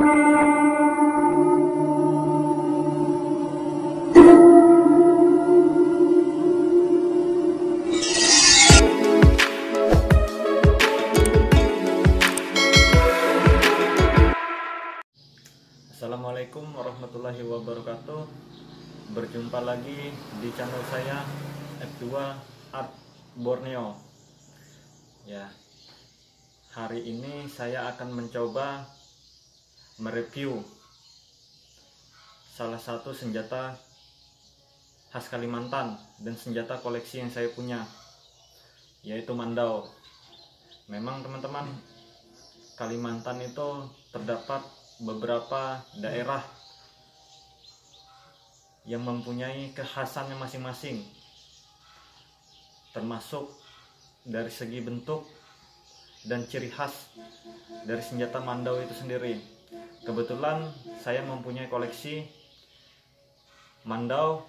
Assalamualaikum warahmatullahi wabarakatuh. Berjumpa lagi di channel saya F2 Art Borneo. Ya, hari ini saya akan mencoba mereview salah satu senjata khas Kalimantan dan senjata koleksi yang saya punya, yaitu mandau. Memang teman-teman, Kalimantan itu terdapat beberapa daerah yang mempunyai kekhasannya masing-masing, termasuk dari segi bentuk dan ciri khas dari senjata mandau itu sendiri. Kebetulan saya mempunyai koleksi mandau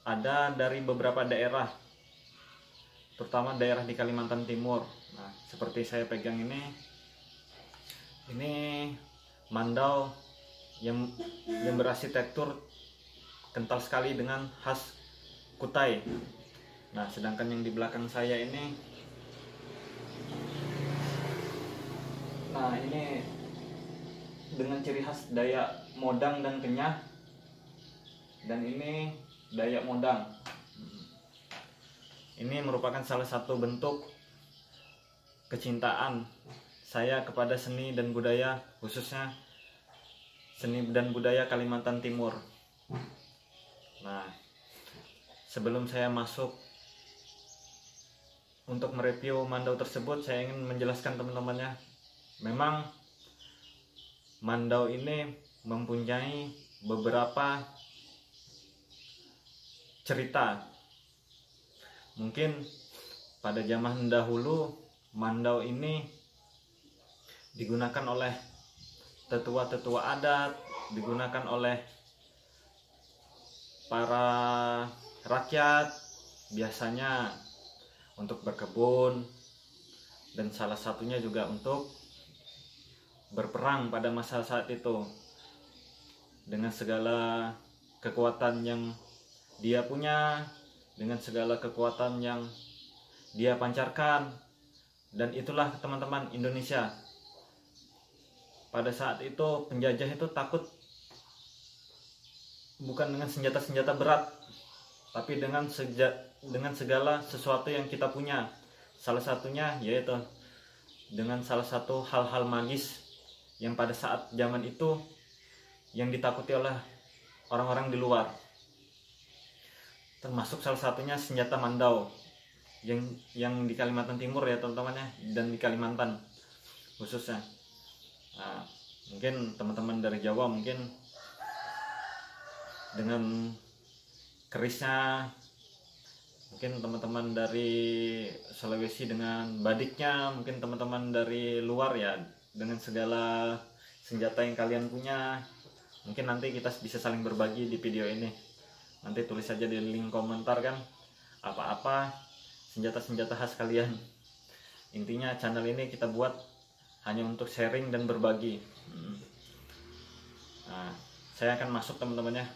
ada dari beberapa daerah, terutama daerah di Kalimantan Timur. Nah, seperti saya pegang ini mandau yang berarsitektur kental sekali dengan khas Kutai. Nah, sedangkan yang di belakang saya ini, nah ini dengan ciri khas Dayak Modang dan Kenyah, dan ini Dayak Modang. Ini merupakan salah satu bentuk kecintaan saya kepada seni dan budaya, khususnya seni dan budaya Kalimantan Timur. Nah, sebelum saya masuk untuk mereview mandau tersebut, saya ingin menjelaskan teman-temannya. Memang mandau ini mempunyai beberapa cerita. Mungkin pada zaman dahulu mandau ini digunakan oleh tetua-tetua adat, digunakan oleh para rakyat, biasanya untuk berkebun, dan salah satunya juga untuk berperang pada masa saat itu. Dengan segala kekuatan yang dia punya, dengan segala kekuatan yang dia pancarkan, dan itulah teman-teman Indonesia. Pada saat itu penjajah itu takut bukan dengan senjata-senjata berat, tapi dengan segala sesuatu yang kita punya. Salah satunya yaitu dengan salah satu hal-hal magis yang pada saat zaman itu yang ditakuti oleh orang-orang di luar. Termasuk salah satunya senjata mandau yang di Kalimantan Timur ya teman-teman ya, dan di Kalimantan khususnya. Nah, mungkin teman-teman dari Jawa mungkin dengan kerisnya, mungkin teman-teman dari Sulawesi dengan badiknya, mungkin teman-teman dari luar ya dengan segala senjata yang kalian punya. Mungkin nanti kita bisa saling berbagi di video ini. Nanti tulis saja di link komentar kan apa-apa senjata-senjata khas kalian. Intinya channel ini kita buat hanya untuk sharing dan berbagi. Nah, saya akan masuk teman-temannya.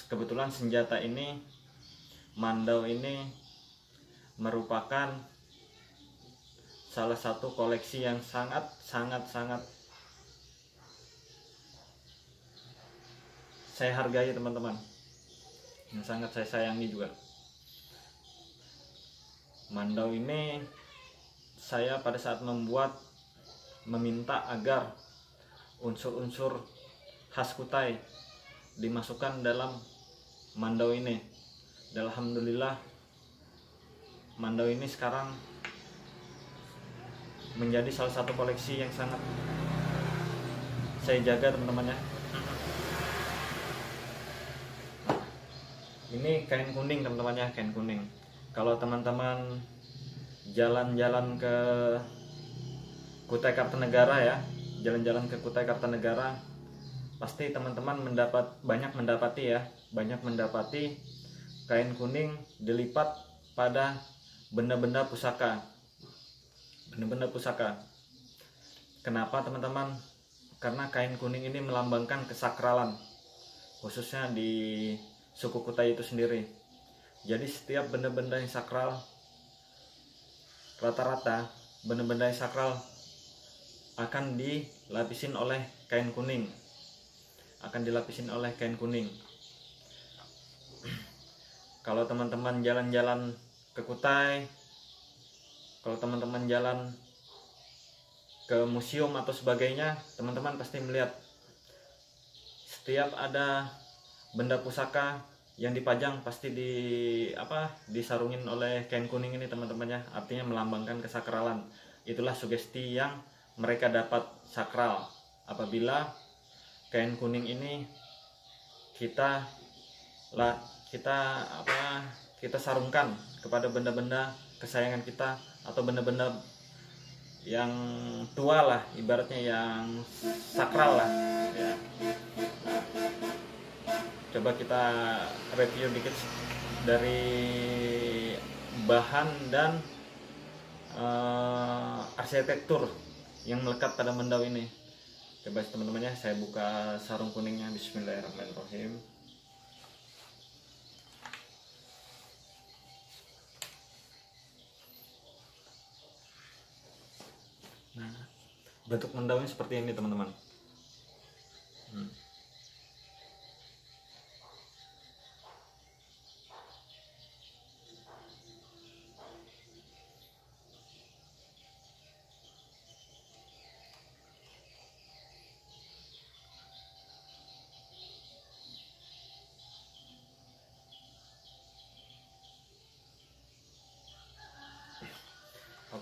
Kebetulan senjata ini, mandau ini merupakan salah satu koleksi yang sangat saya hargai teman-teman, yang sangat saya sayangi juga. Mandau ini saya pada saat membuat meminta agar unsur-unsur khas Kutai dimasukkan dalam mandau ini. Dan alhamdulillah mandau ini sekarang menjadi salah satu koleksi yang sangat saya jaga teman-teman ya. Ini kain kuning teman-teman ya, kain kuning. Kalau teman-teman jalan-jalan ke Kutai Kartanegara ya, jalan-jalan ke Kutai Kartanegara, pasti teman-teman banyak mendapati kain kuning dilipat pada benda-benda pusaka. Kenapa teman-teman? Karena kain kuning ini melambangkan kesakralan, khususnya di suku Kutai itu sendiri. Jadi setiap benda-benda yang sakral, rata-rata benda-benda yang sakral akan dilapisin oleh kain kuning. Kalau teman-teman jalan-jalan ke Kutai, kalau teman-teman jalan ke museum atau sebagainya, teman-teman pasti melihat setiap ada benda pusaka yang dipajang pasti disarungin oleh kain kuning ini teman-teman ya. Artinya melambangkan kesakralan. Itulah sugesti yang mereka dapat sakral apabila kain kuning ini kita sarungkan kepada benda-benda kesayangan kita atau benda-benda yang tua lah, ibaratnya yang sakral lah ya. Coba kita review dikit dari bahan dan arsitektur yang melekat pada benda ini. Coba teman-teman ya, saya buka sarung kuningnya. Bismillahirrahmanirrahim. Nah, bentuk mendaunya seperti ini teman-teman.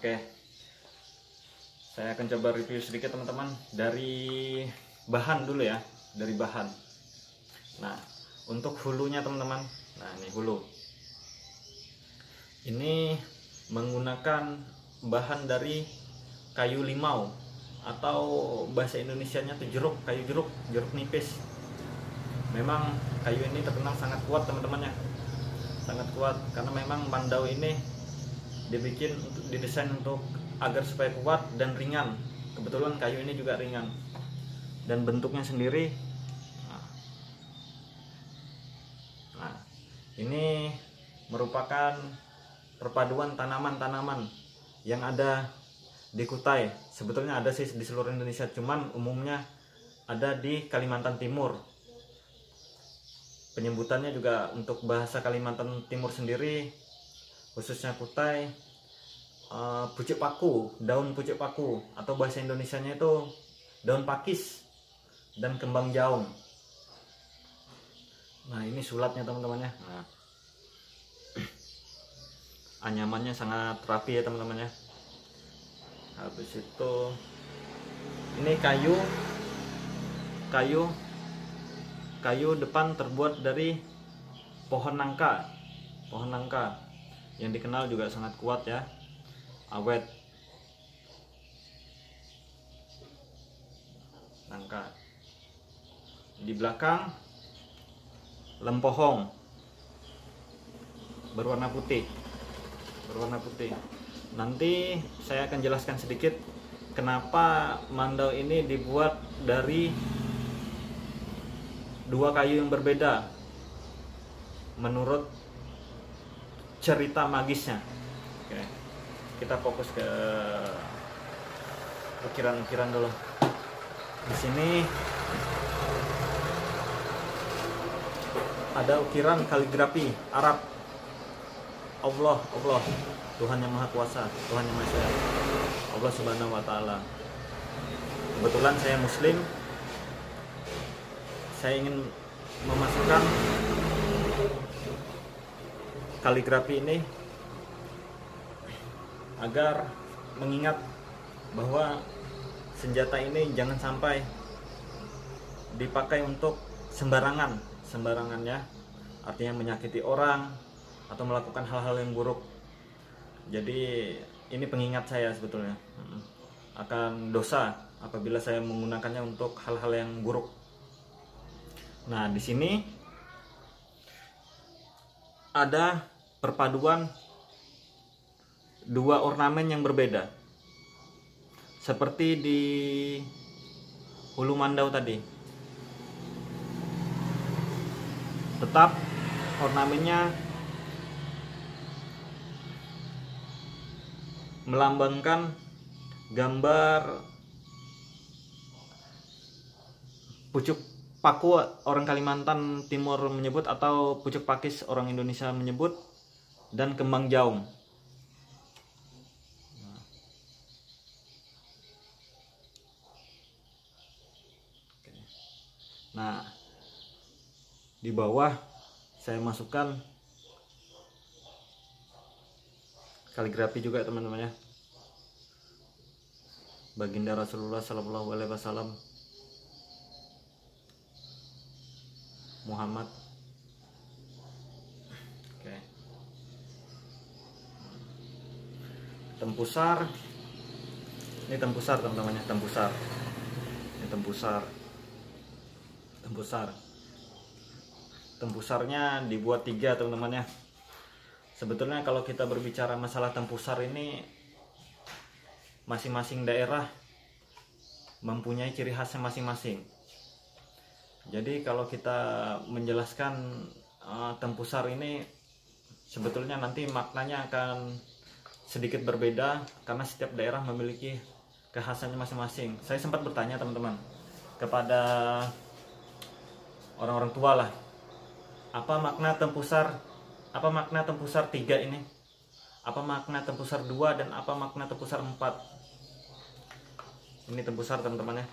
Oke, saya akan coba review sedikit teman-teman dari bahan dulu ya, dari bahan. Nah, untuk hulunya teman-teman, nah ini hulu. Ini menggunakan bahan dari kayu limau atau bahasa Indonesianya itu kayu jeruk nipis. Memang kayu ini terkenal sangat kuat teman-temannya, sangat kuat karena memang mandau ini didesain untuk agar supaya kuat dan ringan. Kebetulan kayu ini juga ringan dan bentuknya sendiri. Nah, ini merupakan perpaduan tanaman-tanaman yang ada di Kutai. Sebetulnya ada sih di seluruh Indonesia, cuman umumnya ada di Kalimantan Timur. Penyebutannya juga untuk bahasa Kalimantan Timur sendiri, khususnya Kutai, pucuk paku, daun pucuk paku, atau bahasa Indonesianya itu daun pakis dan kembang jaung. Nah, ini sulatnya teman-teman ya. Nah, anyamannya sangat rapi ya teman-teman ya. Habis itu ini kayu depan terbuat dari pohon nangka yang dikenal juga sangat kuat ya, awet. Nangka. Di belakang lempohong berwarna putih. Nanti saya akan jelaskan sedikit kenapa mandau ini dibuat dari dua kayu yang berbeda menurut cerita magisnya. Oke, kita fokus ke ukiran-ukiran dulu. Di sini ada ukiran kaligrafi Arab. Allah, Tuhan yang Maha Kuasa, Tuhan yang Maha Esa, Allah Subhanahu wa Ta'ala. Kebetulan saya Muslim, saya ingin memasukkan kaligrafi ini agar mengingat bahwa senjata ini jangan sampai dipakai untuk sembarangan ya, artinya menyakiti orang atau melakukan hal-hal yang buruk. Jadi ini pengingat saya sebetulnya akan dosa apabila saya menggunakannya untuk hal-hal yang buruk. Nah, di sini ada perpaduan dua ornamen yang berbeda. seperti di Hulu Mandau tadi. Tetap ornamennya melambangkan gambar pucuk paku orang Kalimantan Timur menyebut, atau pucuk pakis orang Indonesia menyebut, dan kembang jaung. Nah, di bawah saya masukkan kaligrafi juga teman-teman ya. Baginda Rasulullah Sallallahu Alaihi Wasallam, Muhammad. Oke. Tempusar. Ini tempusar teman-teman ya, tempusar. Ini tempusar. Tempusar. Tempusarnya dibuat 3 teman-teman ya. Sebetulnya kalau kita berbicara masalah tempusar ini, masing-masing daerah mempunyai ciri khasnya masing-masing. Jadi kalau kita menjelaskan tempusar ini, sebetulnya nanti maknanya akan sedikit berbeda karena setiap daerah memiliki kekhasannya masing-masing. Saya sempat bertanya teman-teman kepada orang-orang tua lah, apa makna tempusar 3 ini, apa makna tempusar 2, dan apa makna tempusar 4. Ini tempusar teman-teman ya.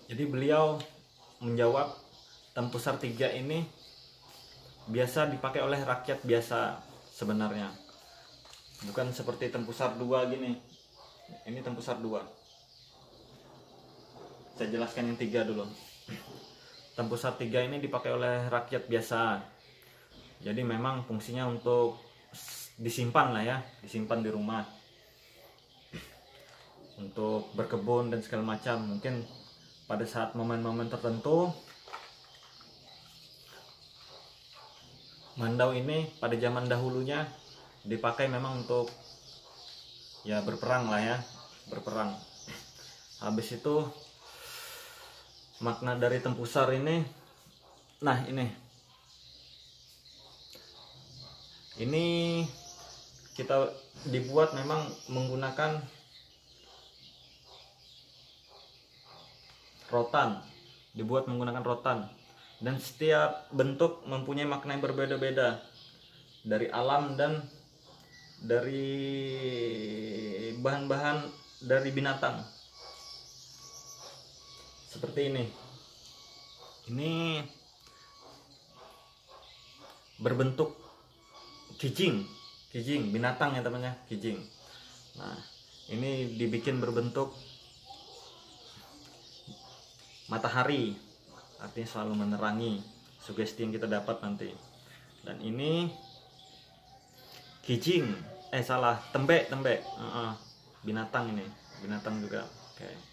Jadi beliau menjawab, tempusar 3 ini biasa dipakai oleh rakyat biasa sebenarnya, bukan seperti tempusar 2 gini. Ini tempusar 2. Saya jelaskan yang 3 dulu. Tempusar 3 ini dipakai oleh rakyat biasa. Jadi memang fungsinya untuk disimpan lah ya, disimpan di rumah, untuk berkebun dan segala macam. Mungkin pada saat momen-momen tertentu. Mandau ini pada zaman dahulunya dipakai memang untuk ya berperang lah ya, berperang. Habis itu makna dari tempusar ini, nah ini kita dibuat memang menggunakan rotan, dibuat menggunakan rotan, dan setiap bentuk mempunyai makna yang berbeda-beda dari alam dan dari bahan-bahan dari binatang. Seperti ini berbentuk kijing binatang ya temannya, kijing. Nah, ini dibikin berbentuk matahari, artinya selalu menerangi, sugesti yang kita dapat nanti. Dan ini kijing, tembek, binatang, ini binatang juga. Oke.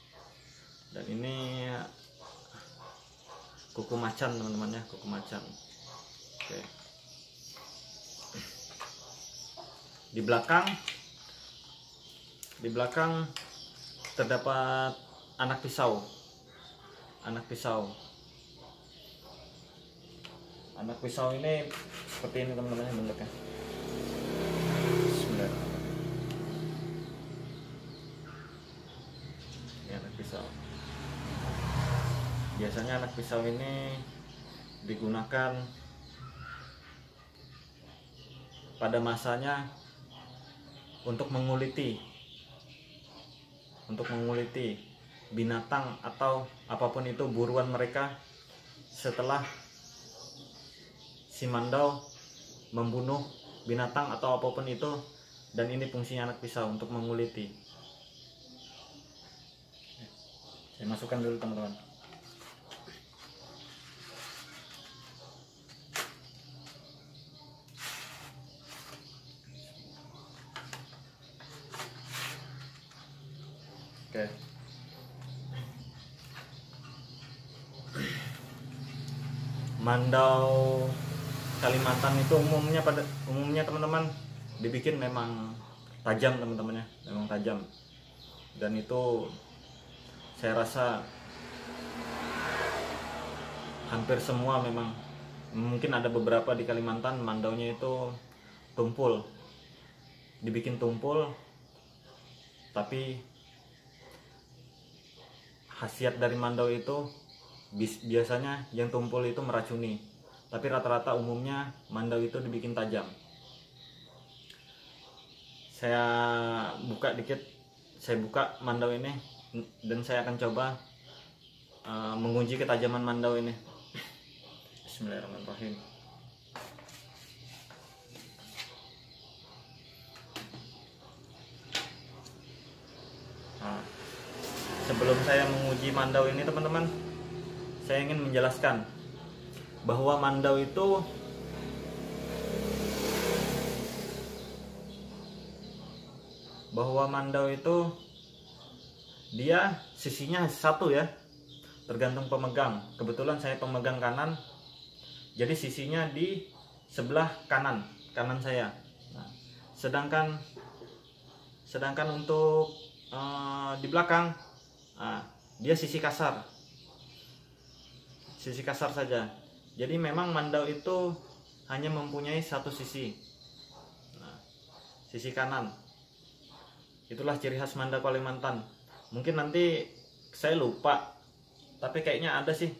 Dan ini kuku macan teman-teman ya, kuku macan. Oke. Di belakang terdapat anak pisau. Anak pisau ini seperti ini teman-teman bentuknya. Ini anak pisau. Biasanya anak pisau ini digunakan pada masanya untuk menguliti binatang atau apapun itu buruan mereka setelah si Mandau membunuh binatang atau apapun itu. Dan ini fungsinya anak pisau, untuk menguliti. Saya masukkan dulu teman-teman. Oke. Mandau Kalimantan itu umumnya teman-teman dibikin memang tajam teman-temannya, memang tajam. Dan itu saya rasa hampir semua memang, mungkin ada beberapa di Kalimantan mandaunya itu tumpul, dibikin tumpul, tapi khasiat dari mandau itu biasanya yang tumpul itu meracuni, tapi rata-rata umumnya mandau itu dibikin tajam. Saya buka dikit, saya buka mandau ini dan saya akan coba menguji ketajaman mandau ini. Bismillahirrahmanirrahim. Nah, sebelum saya menguji mandau ini teman-teman, saya ingin menjelaskan bahwa mandau itu dia sisinya satu ya, tergantung pemegang. Kebetulan saya pemegang kanan, jadi sisinya di sebelah kanan saya. Nah, sedangkan untuk di belakang, dia sisi kasar saja. Jadi memang mandau itu hanya mempunyai satu sisi, sisi kanan. Itulah ciri khas mandau Kalimantan. Mungkin nanti saya lupa, tapi kayaknya ada sih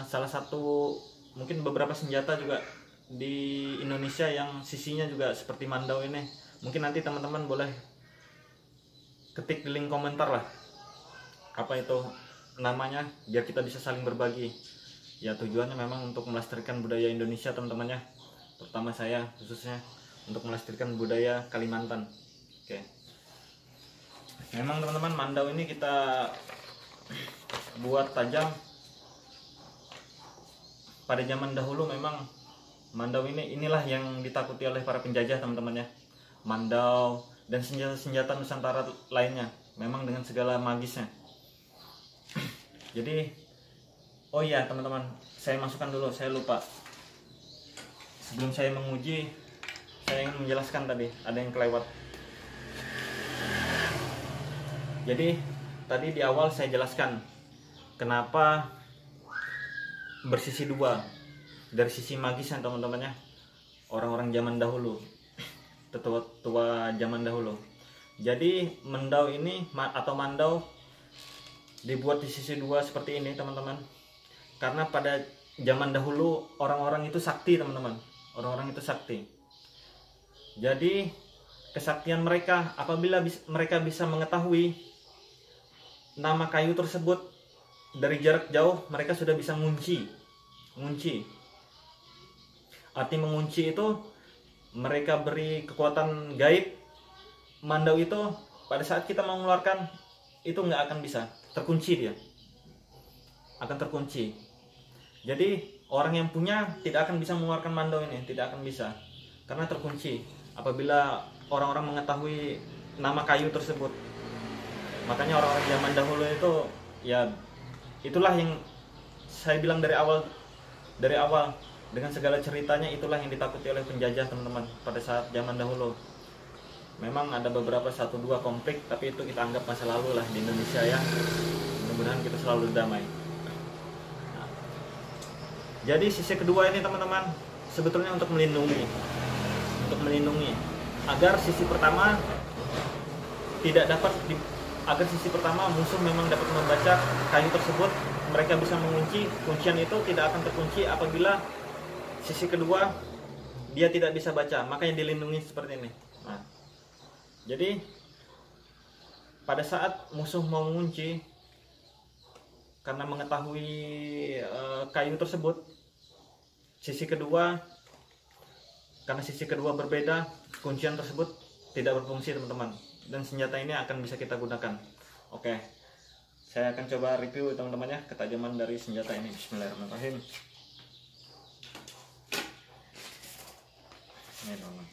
salah satu, mungkin beberapa senjata juga di Indonesia yang sisinya juga seperti mandau ini. Mungkin nanti teman-teman boleh ketik di link komentar lah apa itu namanya, biar kita bisa saling berbagi. Ya tujuannya memang untuk melestarikan budaya Indonesia teman-teman ya, terutama saya khususnya untuk melestarikan budaya Kalimantan. Oke, memang teman-teman mandau ini kita buat tajam. Pada zaman dahulu memang mandau inilah yang ditakuti oleh para penjajah teman-teman ya. Mandau dan senjata-senjata Nusantara lainnya, memang dengan segala magisnya. Jadi, oh iya teman-teman, saya masukkan dulu, saya lupa. Sebelum saya menguji, saya ingin menjelaskan tadi, ada yang kelewat. Jadi, tadi di awal saya jelaskan kenapa bersisi dua, dari sisi magisnya teman-teman ya, orang-orang zaman dahulu, tetua zaman dahulu. Jadi mandau ini atau mandau dibuat di sisi dua seperti ini teman-teman, karena pada zaman dahulu orang-orang itu sakti teman-teman, orang-orang itu sakti. Jadi kesaktian mereka apabila mereka bisa mengetahui nama kayu tersebut dari jarak jauh, mereka sudah bisa ngunci. Arti mengunci itu mereka beri kekuatan gaib. Mandau itu pada saat kita mau mengeluarkan itu nggak akan bisa, terkunci, dia akan terkunci. Jadi orang yang punya tidak akan bisa mengeluarkan mandau ini, tidak akan bisa, karena terkunci apabila orang-orang mengetahui nama kayu tersebut. Makanya orang-orang zaman dahulu itu ya, itulah yang saya bilang dari awal dengan segala ceritanya, itulah yang ditakuti oleh penjajah teman-teman pada saat zaman dahulu. Memang ada beberapa 1-2 konflik, tapi itu kita anggap masa lalu lah di Indonesia ya. Mudah-mudahan kita selalu damai. Nah, jadi sisi kedua ini teman-teman sebetulnya untuk melindungi agar sisi pertama agar sisi pertama musuh memang dapat membaca kayu tersebut, mereka bisa mengunci. Kuncian itu tidak akan terkunci apabila sisi kedua dia tidak bisa baca, makanya dilindungi seperti ini. Nah, jadi pada saat musuh mau mengunci, karena mengetahui kayu tersebut, karena sisi kedua berbeda, kuncian tersebut tidak berfungsi teman-teman, dan senjata ini akan bisa kita gunakan. Oke, saya akan coba review teman-teman ya ketajaman dari senjata ini. Bismillahirrahmanirrahim. Ini teman-teman.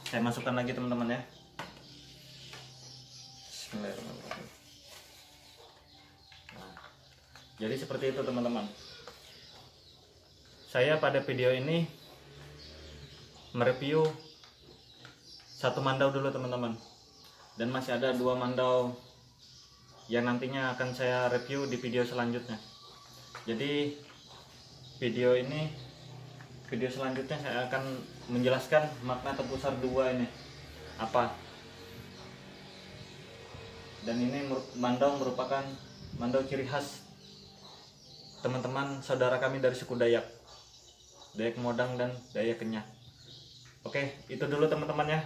Saya masukkan lagi teman-teman ya. Bismillahirrahmanirrahim. Nah, jadi seperti itu teman-teman. Saya pada video ini mereview satu mandau dulu teman-teman, dan masih ada 2 mandau yang nantinya akan saya review di video selanjutnya. Jadi video selanjutnya saya akan menjelaskan makna tempusar 2 ini apa. Dan ini mandau merupakan mandau ciri khas teman-teman saudara kami dari suku Dayak Modang dan Dayak Kenyah. Oke, itu dulu teman-teman ya.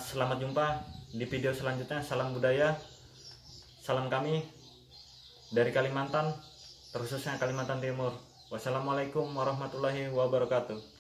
Selamat jumpa di video selanjutnya. Salam budaya, salam kami dari Kalimantan, terkhususnya Kalimantan Timur. Wassalamualaikum warahmatullahi wabarakatuh.